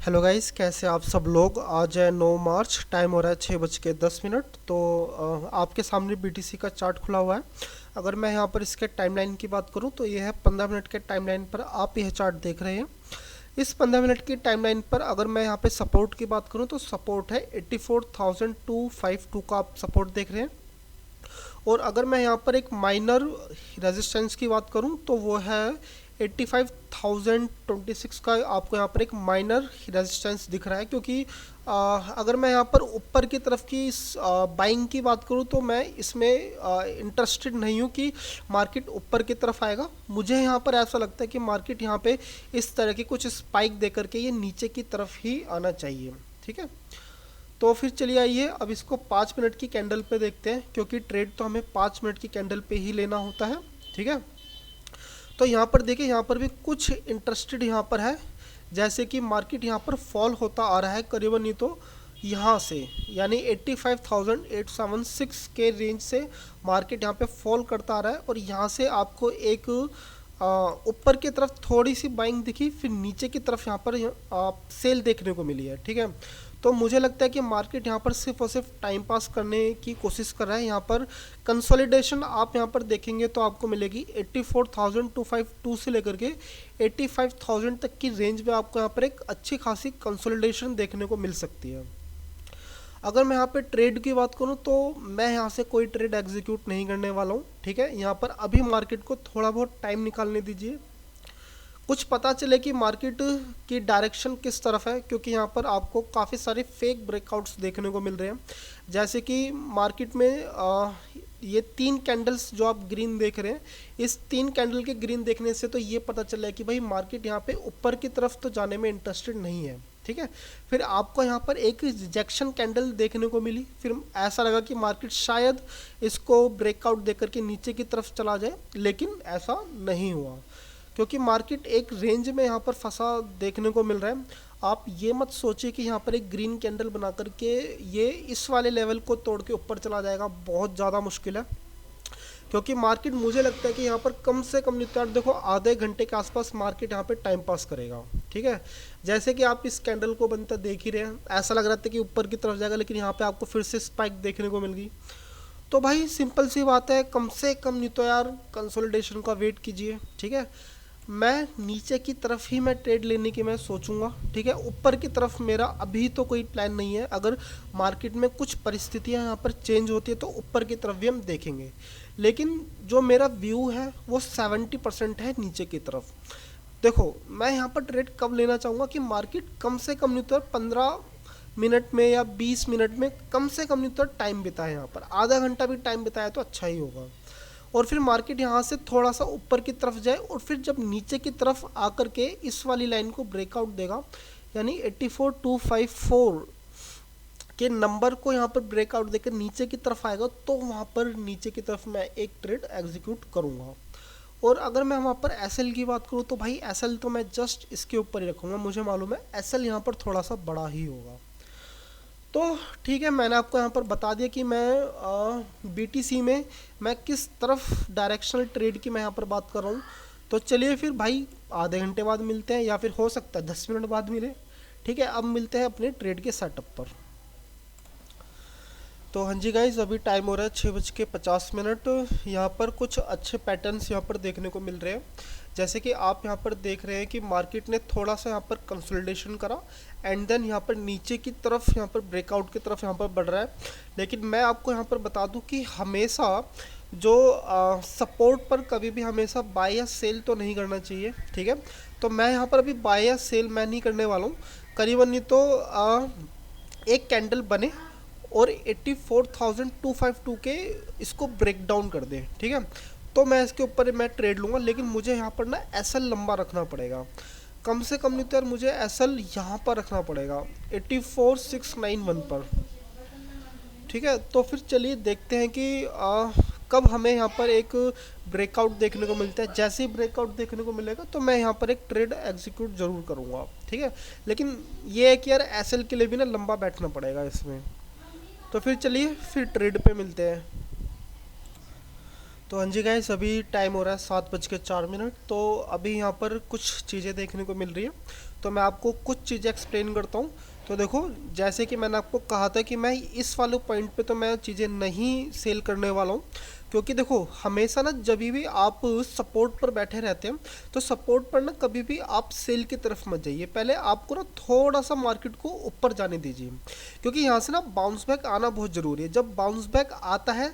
Hello guys, कैसे आप सब लोग। आज है 9 मार्च, टाइम हो रहा है 6:10। तो आपके सामने बीटीसी का चार्ट खुला हुआ है। अगर मैं यहाँ पर इसके टाइमलाइन की बात करूँ तो ये है 15 मिनट के टाइमलाइन पर आप यह चार्ट देख रहे हैं। इस 15 मिनट की टाइमलाइन पर अगर मैं यहाँ पे सपोर्ट की बात करूँ तो सपोर्ट है 84,252 का आप सपोर्ट देख रहे हैं। और अगर मैं यहाँ पर एक माइनर रेजिस्टेंस की बात करूँ तो वो है 85,026 का आपको यहाँ पर एक माइनर रेजिस्टेंस दिख रहा है। क्योंकि अगर मैं यहाँ पर ऊपर की तरफ की बाइंग की बात करूँ तो मैं इसमें इंटरेस्टेड नहीं हूँ कि मार्केट ऊपर की तरफ आएगा। मुझे यहाँ पर ऐसा लगता है कि मार्केट यहाँ पे इस तरह की कुछ स्पाइक दे करके ये नीचे की तरफ ही आना चाहिए। ठीक है, तो फिर चलिए आइए अब इसको 5 मिनट की कैंडल पे देखते हैं, क्योंकि ट्रेड तो हमें 5 मिनट की कैंडल पे ही लेना होता है। ठीक है, तो यहाँ पर देखिए, यहाँ पर भी कुछ इंटरेस्टेड यहाँ पर है। जैसे कि मार्केट यहाँ पर फॉल होता आ रहा है करीबन, नहीं तो यहाँ से यानी 85,876 के रेंज से मार्केट यहाँ पे फॉल करता आ रहा है। और यहाँ से आपको एक ऊपर की तरफ थोड़ी सी बाइंग दिखी, फिर नीचे की तरफ यहाँ पर सेल देखने को मिली है। ठीक है, तो मुझे लगता है कि मार्केट यहाँ पर सिर्फ और सिर्फ टाइम पास करने की कोशिश कर रहा है। यहाँ पर कंसोलिडेशन आप यहाँ पर देखेंगे तो आपको मिलेगी 84,252 से लेकर के 85,000 तक की रेंज में आपको यहाँ पर एक अच्छी खासी कंसोलिडेशन देखने को मिल सकती है। अगर मैं यहाँ पे ट्रेड की बात करूँ तो मैं यहाँ से कोई ट्रेड एग्जीक्यूट नहीं करने वाला हूँ। ठीक है, यहाँ पर अभी मार्केट को थोड़ा बहुत टाइम निकालने दीजिए, कुछ पता चले कि मार्केट की डायरेक्शन किस तरफ है। क्योंकि यहाँ पर आपको काफ़ी सारे फेक ब्रेकआउट्स देखने को मिल रहे हैं। जैसे कि मार्केट में ये 3 कैंडल्स जो आप ग्रीन देख रहे हैं, इस 3 कैंडल के ग्रीन देखने से तो ये पता चला है कि भाई मार्केट यहाँ पे ऊपर की तरफ तो जाने में इंटरेस्टेड नहीं है। ठीक है, फिर आपको यहाँ पर एक रिजेक्शन कैंडल देखने को मिली, फिर ऐसा लगा कि मार्केट शायद इसको ब्रेकआउट देकर के नीचे की तरफ चला जाए, लेकिन ऐसा नहीं हुआ। क्योंकि मार्केट एक रेंज में यहाँ पर फंसा देखने को मिल रहा है। आप ये मत सोचिए कि यहाँ पर एक ग्रीन कैंडल बना करके ये इस वाले लेवल को तोड़ के ऊपर चला जाएगा, बहुत ज़्यादा मुश्किल है। क्योंकि मार्केट मुझे लगता है कि यहाँ पर कम से कम नहीं तो यार देखो आधे घंटे के आसपास मार्केट यहाँ पे टाइम पास करेगा। ठीक है, जैसे कि आप इस कैंडल को बनता देख ही रहे हैं, ऐसा लग रहा था कि ऊपर की तरफ जाएगा, लेकिन यहाँ पे आपको फिर से स्पाइक देखने को मिल गई। तो भाई सिंपल सी बात है, कम से कम नहीं तो यार कंसोलिडेशन का वेट कीजिए। ठीक है, मैं नीचे की तरफ ही मैं ट्रेड लेने की मैं सोचूंगा। ठीक है, ऊपर की तरफ मेरा अभी तो कोई प्लान नहीं है। अगर मार्केट में कुछ परिस्थितियां यहाँ पर चेंज होती है तो ऊपर की तरफ भी हम देखेंगे, लेकिन जो मेरा व्यू है वो 70% है नीचे की तरफ। देखो, मैं यहाँ पर ट्रेड कब लेना चाहूँगा कि मार्केट कम से कम नहीं तो 15 मिनट में या 20 मिनट में कम से कम नहीं तो टाइम बिताए, यहाँ पर आधा घंटा भी टाइम बिताया तो अच्छा ही होगा। और फिर मार्केट यहाँ से थोड़ा सा ऊपर की तरफ जाए, और फिर जब नीचे की तरफ आकर के इस वाली लाइन को ब्रेकआउट देगा, यानी 84,254 के नंबर को यहाँ पर ब्रेकआउट देकर नीचे की तरफ आएगा, तो वहाँ पर नीचे की तरफ मैं एक ट्रेड एग्जीक्यूट करूँगा। और अगर मैं वहाँ पर एसएल की बात करूँ तो भाई एसएल तो मैं जस्ट इसके ऊपर ही रखूँगा। मुझे मालूम है एसएल यहाँ पर थोड़ा सा बड़ा ही होगा। तो ठीक है, मैंने आपको यहाँ पर बता दिया कि मैं बीटीसी में मैं किस तरफ डायरेक्शनल ट्रेड की मैं यहाँ पर बात कर रहा हूँ। तो चलिए फिर भाई आधे घंटे बाद मिलते हैं, या फिर हो सकता है 10 मिनट बाद मिले। ठीक है, अब मिलते हैं अपने ट्रेड के सेटअप पर। तो हाँ जी गाइज, अभी टाइम हो रहा है 6:50। यहाँ पर कुछ अच्छे पैटर्न्स यहाँ पर देखने को मिल रहे हैं। जैसे कि आप यहाँ पर देख रहे हैं कि मार्केट ने थोड़ा सा यहाँ पर कंसोलिडेशन करा, एंड देन यहाँ पर नीचे की तरफ यहाँ पर ब्रेकआउट की तरफ यहाँ पर बढ़ रहा है। लेकिन मैं आपको यहाँ पर बता दूँ कि हमेशा जो सपोर्ट पर कभी भी हमेशा बाय या सेल तो नहीं करना चाहिए। ठीक है, तो मैं यहाँ पर अभी बाय या सेल मैं नहीं करने वाला हूँ। करीबन नहीं तो एक कैंडल बने और 84,252 के इसको ब्रेक डाउन कर दे। ठीक है, तो मैं इसके ऊपर मैं ट्रेड लूँगा। लेकिन मुझे यहाँ पर ना एसएल लंबा रखना पड़ेगा, कम से कम नहीं तो यार मुझे एसएल यहाँ पर रखना पड़ेगा 84,691 पर। ठीक है, तो फिर चलिए देखते हैं कि कब हमें यहाँ पर एक ब्रेकआउट देखने को मिलता है। जैसे ही ब्रेकआउट देखने को मिलेगा तो मैं यहाँ पर एक ट्रेड एग्जीक्यूट ज़रूर करूँगा। ठीक है, लेकिन ये है कि यार एसएल के लिए भी ना लंबा बैठना पड़ेगा इसमें। तो फिर चलिए फिर ट्रेड पे मिलते हैं। तो हाँ जी गाइस, अभी टाइम हो रहा है 7:04। तो अभी यहाँ पर कुछ चीज़ें देखने को मिल रही है, तो मैं आपको कुछ चीज़ें एक्सप्लेन करता हूँ। तो देखो, जैसे कि मैंने आपको कहा था कि मैं इस वाले पॉइंट पे तो मैं चीज़ें नहीं सेल करने वाला हूँ, क्योंकि देखो हमेशा ना जब भी आप सपोर्ट पर बैठे रहते हैं, तो सपोर्ट पर ना कभी भी आप सेल की तरफ मत जाइए। पहले आपको ना थोड़ा सा मार्केट को ऊपर जाने दीजिए, क्योंकि यहाँ से ना बाउंस बैक आना बहुत ज़रूरी है। जब बाउंस बैक आता है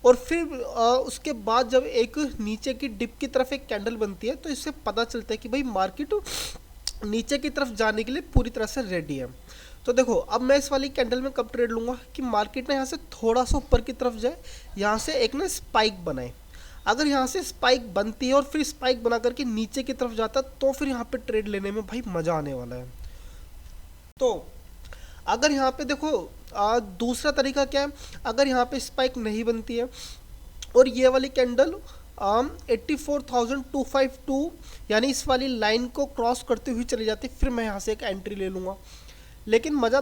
और फिर उसके बाद जब एक नीचे की डिप की तरफ एक कैंडल बनती है, तो इससे पता चलता है कि भाई मार्केट नीचे की तरफ जाने के लिए पूरी तरह से रेडी है। तो देखो, अब मैं इस वाली कैंडल में कब ट्रेड लूँगा कि मार्केट ना यहाँ से थोड़ा सा ऊपर की तरफ जाए, यहाँ से एक ना स्पाइक बनाए। अगर यहाँ से स्पाइक बनती है और फिर स्पाइक बना करके नीचे की तरफ जाता है, तो फिर यहाँ पे ट्रेड लेने में भाई मज़ा आने वाला है। तो अगर यहाँ पे देखो, दूसरा तरीका क्या है, अगर यहाँ पे स्पाइक नहीं बनती है और ये वाली कैंडल 84,252 यानी इस वाली लाइन को क्रॉस करते हुए चली जाती, फिर मैं यहाँ से एक एंट्री ले लूँगा। लेकिन मज़ा,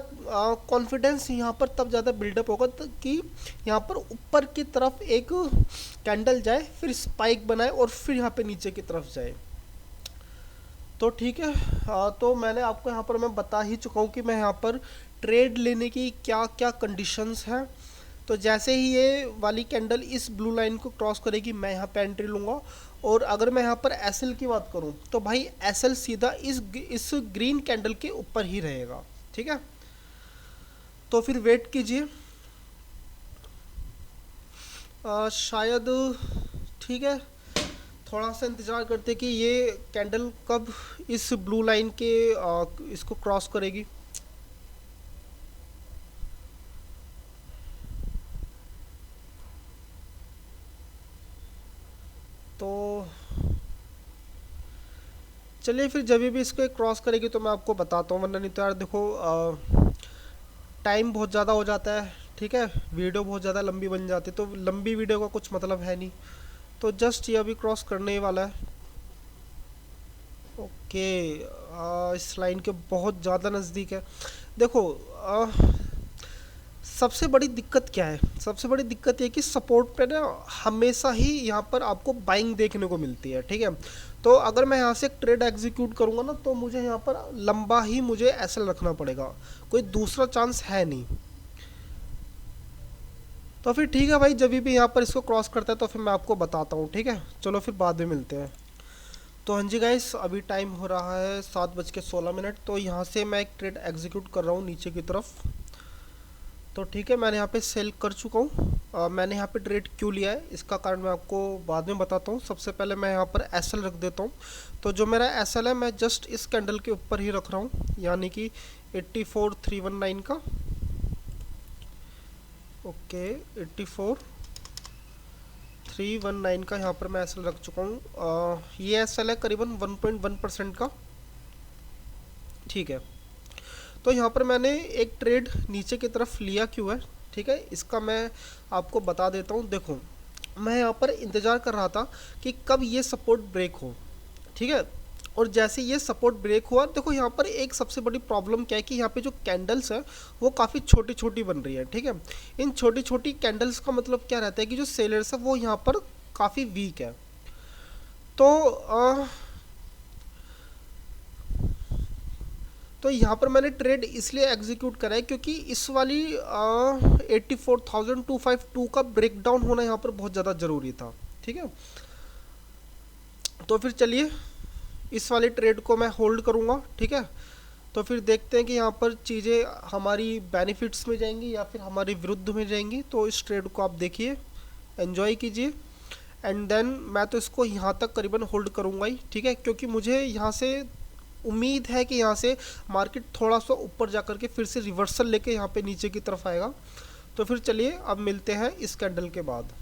कॉन्फिडेंस यहाँ पर तब ज़्यादा बिल्डअप होगा कि यहाँ पर ऊपर की तरफ एक कैंडल जाए, फिर स्पाइक बनाए और फिर यहाँ पे नीचे की तरफ जाए। तो ठीक है, तो मैंने आपको यहाँ पर मैं बता ही चुका हूँ कि मैं यहाँ पर ट्रेड लेने की क्या क्या कंडीशंस हैं। तो जैसे ही ये वाली कैंडल इस ब्लू लाइन को क्रॉस करेगी, मैं यहाँ पे एंट्री लूँगा। और अगर मैं यहाँ पर एसएल की बात करूँ, तो भाई एसएल सीधा इस ग्रीन कैंडल के ऊपर ही रहेगा। ठीक है, तो फिर वेट कीजिए, शायद, ठीक है, थोड़ा सा इंतज़ार करते कि ये कैंडल कब इस ब्लू लाइन के इसको क्रॉस करेगी। तो चलिए, फिर जब भी इसको क्रॉस करेगी तो मैं आपको बताता हूँ, वरना नहीं तो यार देखो, टाइम बहुत ज़्यादा हो जाता है। ठीक है, वीडियो बहुत ज़्यादा लंबी बन जाती है, तो लंबी वीडियो का कुछ मतलब है नहीं। तो जस्ट ये अभी क्रॉस करने ही वाला है। ओके, इस लाइन के बहुत ज़्यादा नज़दीक है। देखो, सबसे बड़ी दिक्कत क्या है, सबसे बड़ी दिक्कत ये कि सपोर्ट पे ना हमेशा ही यहाँ पर आपको बाइंग देखने को मिलती है। ठीक है, तो अगर मैं यहाँ से एक ट्रेड एग्जीक्यूट करूँगा ना, तो मुझे यहाँ पर लंबा ही मुझे एसएल रखना पड़ेगा, कोई दूसरा चांस है नहीं। तो फिर ठीक है भाई, जब भी यहाँ पर इसको क्रॉस करता है तो फिर मैं आपको बताता हूँ। ठीक है, चलो फिर बाद में मिलते हैं। तो हाँ जी गाइस, अभी टाइम हो रहा है 7:16। तो यहाँ से मैं एक ट्रेड एग्जीक्यूट कर रहा हूँ नीचे की तरफ। तो ठीक है, मैंने यहाँ पे सेल कर चुका हूँ। मैंने यहाँ पे ट्रेड क्यों लिया है इसका कारण मैं आपको बाद में बताता हूँ। सबसे पहले मैं यहाँ पर एसएल रख देता हूँ। तो जो मेरा एसएल है, मैं जस्ट इस कैंडल के ऊपर ही रख रहा हूँ, यानी कि 84,319 का। ओके, 84,319 का यहाँ पर मैं एसएल रख चुका हूँ। ये एसएल है करीबन 1.1% का। ठीक है, तो यहाँ पर मैंने एक ट्रेड नीचे की तरफ लिया क्यों है, ठीक है, इसका मैं आपको बता देता हूँ। देखो, मैं यहाँ पर इंतज़ार कर रहा था कि कब ये सपोर्ट ब्रेक हो। ठीक है, और जैसे ये सपोर्ट ब्रेक हुआ, देखो यहाँ पर एक सबसे बड़ी प्रॉब्लम क्या है कि यहाँ पे जो कैंडल्स है वो काफ़ी छोटी छोटी बन रही है। ठीक है, इन छोटी छोटी कैंडल्स का मतलब क्या रहता है कि जो सेलर्स है वो यहाँ पर काफ़ी वीक है। तो यहाँ पर मैंने ट्रेड इसलिए एग्जीक्यूट करा है क्योंकि इस वाली 84,252 का ब्रेक डाउन होना यहाँ पर बहुत ज़्यादा ज़रूरी था। ठीक है, तो फिर चलिए इस वाली ट्रेड को मैं होल्ड करूँगा। ठीक है, तो फिर देखते हैं कि यहाँ पर चीज़ें हमारी बेनिफिट्स में जाएंगी या फिर हमारे विरुद्ध में जाएंगी। तो इस ट्रेड को आप देखिए, एंजॉय कीजिए, एंड देन मैं तो इसको यहाँ तक करीबन होल्ड करूँगा ही। ठीक है, क्योंकि मुझे यहाँ से उम्मीद है कि यहाँ से मार्केट थोड़ा सा ऊपर जा कर के फिर से रिवर्सल लेके यहाँ पे नीचे की तरफ आएगा। तो फिर चलिए अब मिलते हैं इस कैंडल के बाद।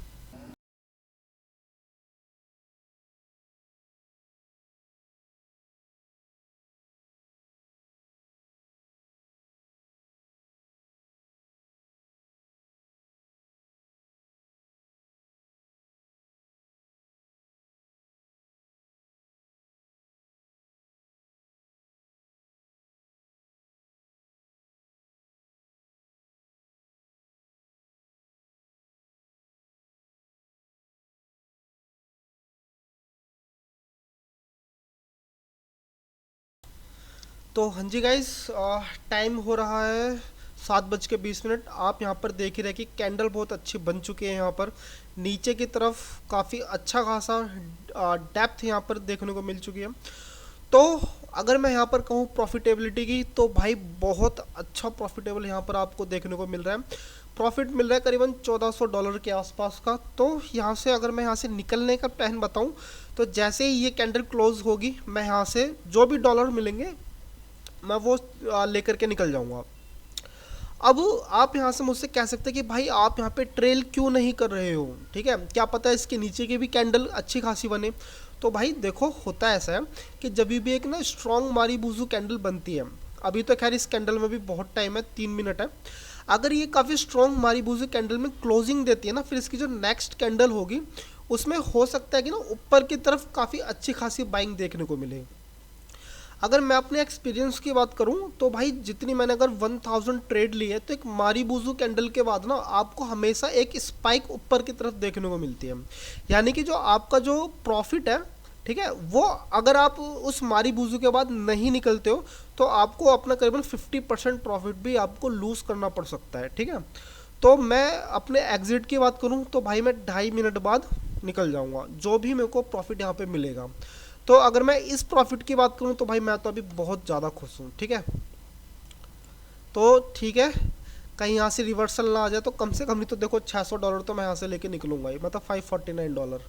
तो हाँ जी गाइस, टाइम हो रहा है 7:20। आप यहाँ पर देख ही रहे कि कैंडल बहुत अच्छी बन चुकी है। यहाँ पर नीचे की तरफ काफ़ी अच्छा खासा डेप्थ यहाँ पर देखने को मिल चुकी है। तो अगर मैं यहाँ पर कहूँ प्रॉफिटेबिलिटी की, तो भाई बहुत अच्छा प्रॉफिटेबल यहाँ पर आपको देखने को मिल रहा है। प्रॉफिट मिल रहा है करीबन $1400 के आसपास का। तो यहाँ से अगर मैं यहाँ से निकलने का प्लान बताऊँ, तो जैसे ही ये कैंडल क्लोज होगी, मैं यहाँ से जो भी डॉलर मिलेंगे मैं वो लेकर के निकल जाऊंगा। अब आप यहाँ से मुझसे कह सकते हैं कि भाई आप यहाँ पे ट्रेल क्यों नहीं कर रहे हो, ठीक है, क्या पता है इसके नीचे की भी कैंडल अच्छी खासी बने। तो भाई देखो, होता ऐसा है कि जब भी एक ना स्ट्रॉन्ग मारीबुजू कैंडल बनती है, अभी तो खैर इस कैंडल में भी बहुत टाइम है, 3 मिनट है। अगर ये काफ़ी स्ट्रॉन्ग मारीबुजू कैंडल में क्लोजिंग देती है ना, फिर इसकी जो नेक्स्ट कैंडल होगी उसमें हो सकता है कि ना ऊपर की तरफ काफ़ी अच्छी खासी बाइंग देखने को मिले। अगर मैं अपने एक्सपीरियंस की बात करूं, तो भाई जितनी मैंने अगर 1000 ट्रेड ली है, तो एक मारीबुजू कैंडल के बाद ना आपको हमेशा एक स्पाइक ऊपर की तरफ देखने को मिलती है। यानी कि जो आपका जो प्रॉफिट है, ठीक है, वो अगर आप उस मारीबुजू के बाद नहीं निकलते हो, तो आपको अपना करीबन 50% प्रॉफिट भी आपको लूज करना पड़ सकता है, ठीक है। तो मैं अपने एग्जिट की बात करूं, तो भाई मैं 2.5 मिनट बाद निकल जाऊंगा, जो भी मेरे को प्रॉफिट यहाँ पे मिलेगा। तो अगर मैं इस प्रॉफिट की बात करूं, तो भाई मैं तो अभी बहुत ज़्यादा खुश हूं, ठीक है। तो ठीक है, कहीं यहाँ से रिवर्सल ना आ जाए, तो कम से कम नहीं तो देखो $600 तो मैं यहाँ से लेके निकलूंगा ही, मतलब $549।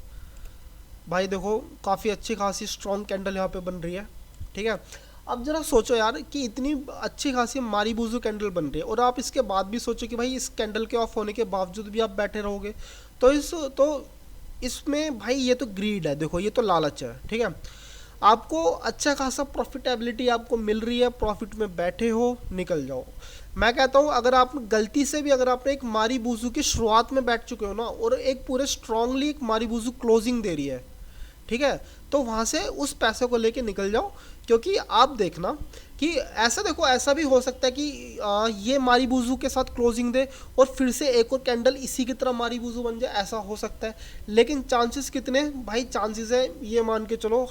भाई देखो काफ़ी अच्छी खासी स्ट्रॉन्ग कैंडल यहाँ पे बन रही है, ठीक है। अब जरा सोचो यार कि इतनी अच्छी खासी मारीबुजू कैंडल बन रही है, और आप इसके बाद भी सोचो कि भाई इस कैंडल के ऑफ होने के बावजूद भी आप बैठे रहोगे, तो इसमें भाई ये तो ग्रीड है, देखो ये तो लालच है, ठीक है। आपको अच्छा खासा प्रॉफिटेबिलिटी आपको मिल रही है, प्रॉफिट में बैठे हो, निकल जाओ। मैं कहता हूँ अगर आप गलती से भी अगर आपने एक मारीबुजू की शुरुआत में बैठ चुके हो ना, और एक पूरे स्ट्रांगली एक मारीबुजू क्लोजिंग दे रही है, ठीक है, तो वहाँ से उस पैसे को लेके निकल जाओ। क्योंकि आप देखना कि ऐसा देखो, ऐसा भी हो सकता है कि ये मारीबुजू के साथ क्लोजिंग दे और फिर से एक और कैंडल इसी की तरह मारीबुजू बन जाए, ऐसा हो सकता है। लेकिन चांसेस कितने भाई, चांसेस है ये मान के चलो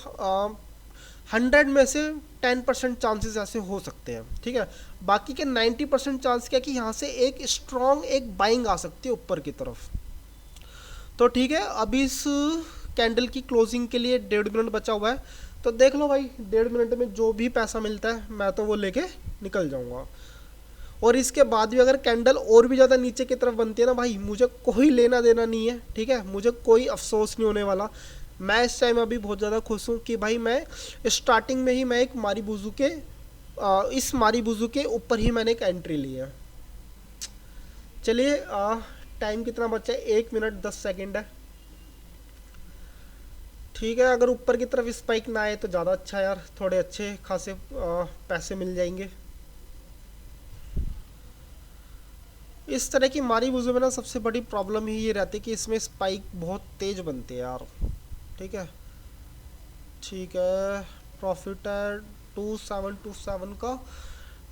100 में से 10% चांसेस ऐसे हो सकते हैं, ठीक है। बाकी के 90% चांस क्या कि यहाँ से एक स्ट्रॉन्ग एक बाइंग आ सकती है ऊपर की तरफ। तो ठीक है, अभी इस कैंडल की क्लोजिंग के लिए 1.5 मिनट बचा हुआ है। तो देख लो भाई, 1.5 मिनट में जो भी पैसा मिलता है मैं तो वो लेके निकल जाऊंगा। और इसके बाद भी अगर कैंडल और भी ज़्यादा नीचे की तरफ बनती है ना भाई, मुझे कोई लेना देना नहीं है, ठीक है, मुझे कोई अफसोस नहीं होने वाला। मैं इस टाइम अभी बहुत ज़्यादा खुश हूँ कि भाई मैं स्टार्टिंग में ही मैं एक मारीबुजू के इस मारीबुजू के ऊपर ही मैंने एक एंट्री ली है। चलिए, टाइम कितना बचा है, 1 मिनट 10 सेकेंड है, ठीक है। अगर ऊपर की तरफ स्पाइक ना आए तो ज़्यादा अच्छा यार, थोड़े अच्छे खासे पैसे मिल जाएंगे। इस तरह की मारीबुजू में ना सबसे बड़ी प्रॉब्लम ही ये रहती है कि इसमें स्पाइक बहुत तेज बनते हैं यार, ठीक है। ठीक है, प्रॉफिट है 2727 का।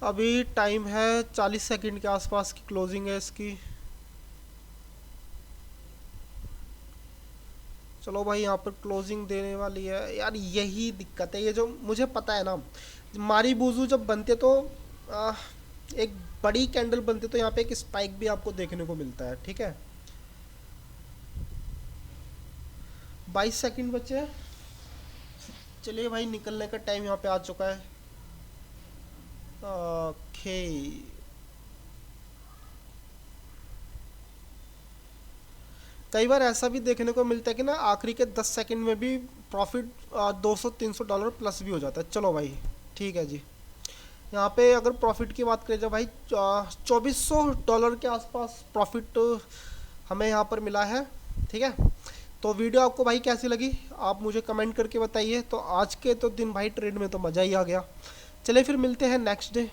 अभी टाइम है 40 सेकंड के आसपास की क्लोजिंग है इसकी। चलो भाई, यहाँ पर क्लोजिंग देने वाली है यार, यही दिक्कत है, ये जो मुझे पता है ना, मारीबुजू जब बनते तो आ, एक बड़ी कैंडल बनती तो यहाँ पे एक स्पाइक भी आपको देखने को मिलता है, ठीक है। 22 सेकंड बचे हैं। चलिए भाई, निकलने का टाइम यहाँ पे आ चुका है। ओके, कई बार ऐसा भी देखने को मिलता है कि ना आखिरी के 10 सेकंड में भी प्रॉफिट $200-300 प्लस भी हो जाता है। चलो भाई, ठीक है जी। यहाँ पे अगर प्रॉफिट की बात करें जब भाई, $2400 के आसपास प्रॉफिट हमें यहाँ पर मिला है, ठीक है। तो वीडियो आपको भाई कैसी लगी, आप मुझे कमेंट करके बताइए। तो आज के तो दिन भाई ट्रेड में तो मज़ा ही आ गया। चलिए फिर मिलते हैं नेक्स्ट डे।